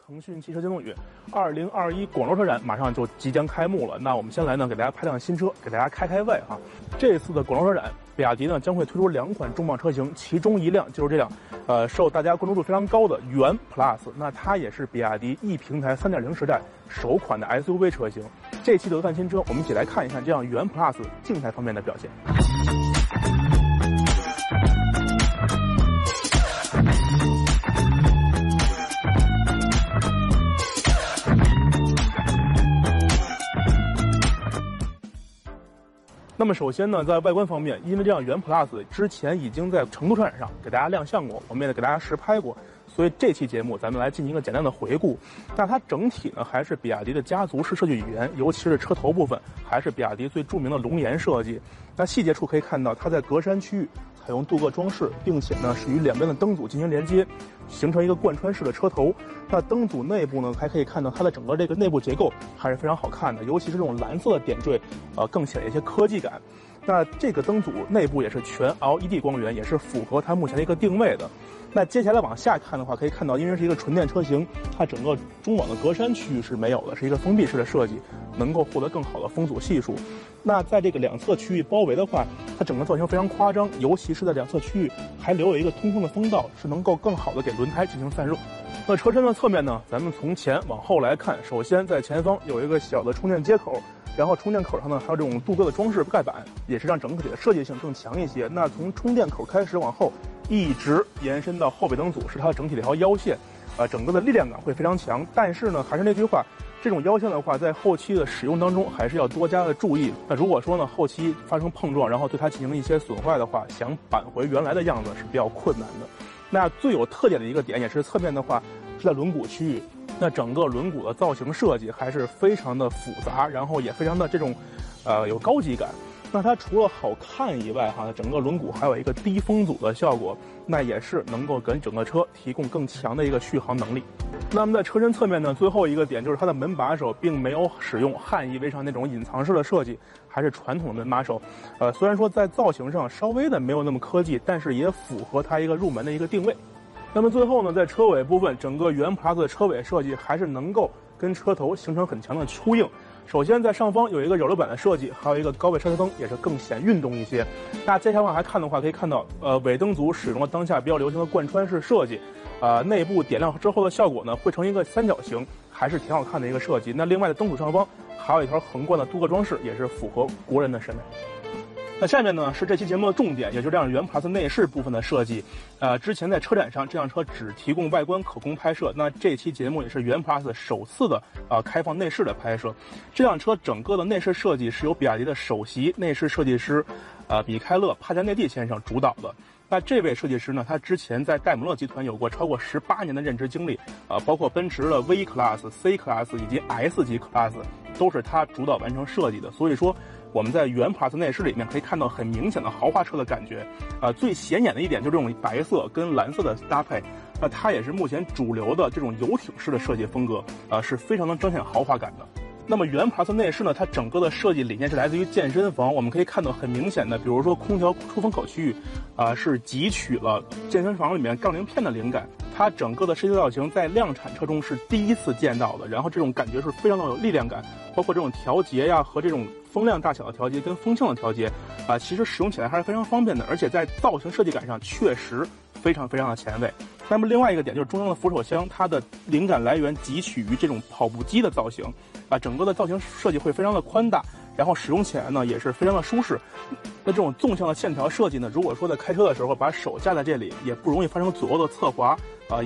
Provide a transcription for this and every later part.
腾讯汽车机动宇2021广州车展马上就即将开幕了。那我们先来呢，给大家拍辆新车，给大家开开胃哈。这次的广州车展，比亚迪呢将会推出2款重磅车型，其中一辆就是这辆，受大家关注度非常高的元 Plus。那它也是比亚迪 E 平台3.0时代首款的 SUV 车型。这期的看新车，我们一起来看一看这样元 Plus 静态方面的表现。那么首先呢，在外观方面，因为这辆元 Plus 之前已经在成都车展上给大家亮相过，我们也给大家实拍过，所以这期节目咱们来进行一个简单的回顾。那它整体呢还是比亚迪的家族式设计语言，尤其是车头部分还是比亚迪最著名的龙岩设计。那细节处可以看到，它在格栅区域采用镀铬装饰，并且呢是与两边的灯组进行连接，形成一个贯穿式的车头。那灯组内部呢，还可以看到它的整个这个内部结构还是非常好看的，尤其是这种蓝色的点缀，更显一些科技感。那这个灯组内部也是全 LED 光源，也是符合它目前的一个定位的。那接下来往下看的话，可以看到，因为是一个纯电车型，它整个中网的格栅区域是没有的，是一个封闭式的设计，能够获得更好的风阻系数。那在这个两侧区域包围的话，它整个造型非常夸张，尤其是在两侧区域还留有一个通风的风道，是能够更好的给轮胎进行散热。那车身的侧面呢，咱们从前往后来看，首先在前方有一个小的充电接口，然后充电口上呢还有这种镀铬的装饰盖板，也是让整体的设计性更强一些。那从充电口开始往后，一直延伸到后备灯组，是它整体的一条腰线，整个的力量感会非常强。但是呢，还是那句话，这种腰线的话，在后期的使用当中还是要多加的注意。那如果说呢，后期发生碰撞，然后对它进行了一些损坏的话，想扳回原来的样子是比较困难的。那最有特点的一个点，也是侧面的话，是在轮毂区域。那整个轮毂的造型设计还是非常的复杂，然后也非常的这种，有高级感。那它除了好看以外，整个轮毂还有一个低风阻的效果，那也是能够给整个车提供更强的一个续航能力。那么在车身侧面呢，最后一个点就是它的门把手并没有使用汉意为上那种隐藏式的设计，还是传统的门把手。虽然说在造型上稍微的没有那么科技，但是也符合它一个入门的一个定位。那么最后呢，在车尾部分，整个元 Plus 的车尾设计还是能够跟车头形成很强的呼应。首先在上方有一个扰流板的设计，还有一个高位刹车灯，也是更显运动一些。那接下来往下看的话，可以看到尾灯组使用了当下比较流行的贯穿式设计，内部点亮之后的效果呢会成一个三角形，还是挺好看的一个设计。那另外的灯组上方还有一条横贯的镀铬装饰，也是符合国人的审美。那下面呢是这期节目的重点，也就是这辆元 Plus 内饰部分的设计。之前在车展上，这辆车只提供外观可供拍摄，那这期节目也是元 Plus 首次的开放内饰的拍摄。这辆车整个的内饰设计是由比亚迪的首席内饰设计师米开勒·帕加内蒂先生主导的。那这位设计师呢，他之前在戴姆勒集团有过超过18年的任职经历，包括奔驰的 V Class、C Class 以及 S 级 Class 都是他主导完成设计的。所以说，我们在元 Plus 内饰里面可以看到很明显的豪华车的感觉。最显眼的一点就是这种白色跟蓝色的搭配，那它也是目前主流的这种游艇式的设计风格，是非常能彰显豪华感的。那么元 Plus 内饰呢，它整个的设计理念是来自于健身房，我们可以看到很明显的，比如说空调出风口区域，是汲取了健身房里面杠铃片的灵感。它整个的设计造型在量产车中是第一次见到的，然后这种感觉是非常的有力量感，包括这种调节呀和这种风量大小的调节跟风向的调节，其实使用起来还是非常方便的，而且在造型设计感上确实非常非常的前卫。那么另外一个点就是中央的扶手箱，它的灵感来源汲取于这种跑步机的造型，整个的造型设计会非常的宽大，然后使用起来呢也是非常的舒适。那这种纵向的线条设计呢，如果说在开车的时候把手架在这里，也不容易发生左右的侧滑，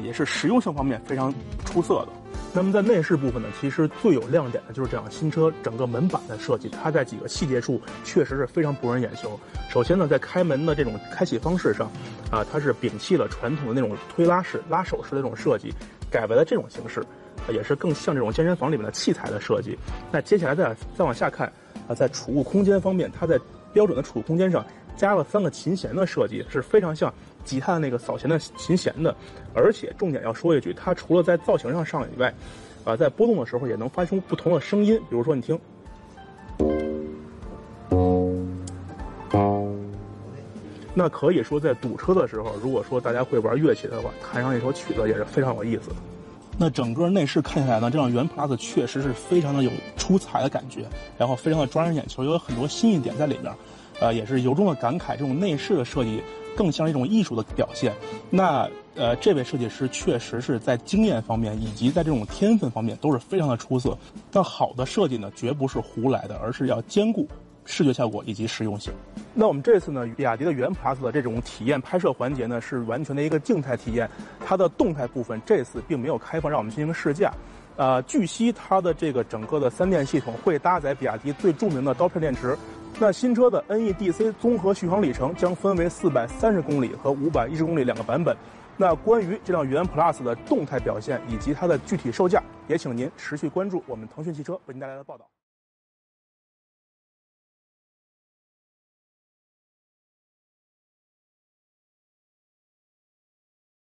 也是实用性方面非常出色的。那么在内饰部分呢，其实最有亮点的就是这辆新车整个门板的设计，它在几个细节处确实是非常博人眼球。首先呢，在开门的这种开启方式上，它是摒弃了传统的那种推拉式、拉手式的这种设计，改为了这种形式，也是更像这种健身房里面的器材的设计。那接下来再往下看，在储物空间方面，它在标准的储物空间上加了3个琴弦的设计，是非常像吉他的那个扫弦的琴弦的。而且重点要说一句，它除了在造型上上以外，在拨动的时候也能发出不同的声音，比如说你听，那可以说在堵车的时候，如果说大家会玩乐器的话，弹上一首曲子也是非常有意思的。那整个内饰看起来呢，这辆元 Plus 确实是非常的有出彩的感觉，然后非常的抓人眼球，有很多新意点在里面，也是由衷的感慨这种内饰的设计更像一种艺术的表现。那这位设计师确实是在经验方面以及在这种天分方面都是非常的出色。但好的设计呢，绝不是胡来的，而是要兼顾视觉效果以及实用性。那我们这次呢，比亚迪的元 Plus 的这种体验拍摄环节呢，是完全的一个静态体验，它的动态部分这次并没有开放让我们进行试驾。据悉它的这个整个的3电系统会搭载比亚迪最著名的刀片电池。那新车的 NEDC 综合续航里程将分为430公里和510公里2个版本。那关于这辆元 Plus 的动态表现以及它的具体售价，也请您持续关注我们腾讯汽车为您带来的报道。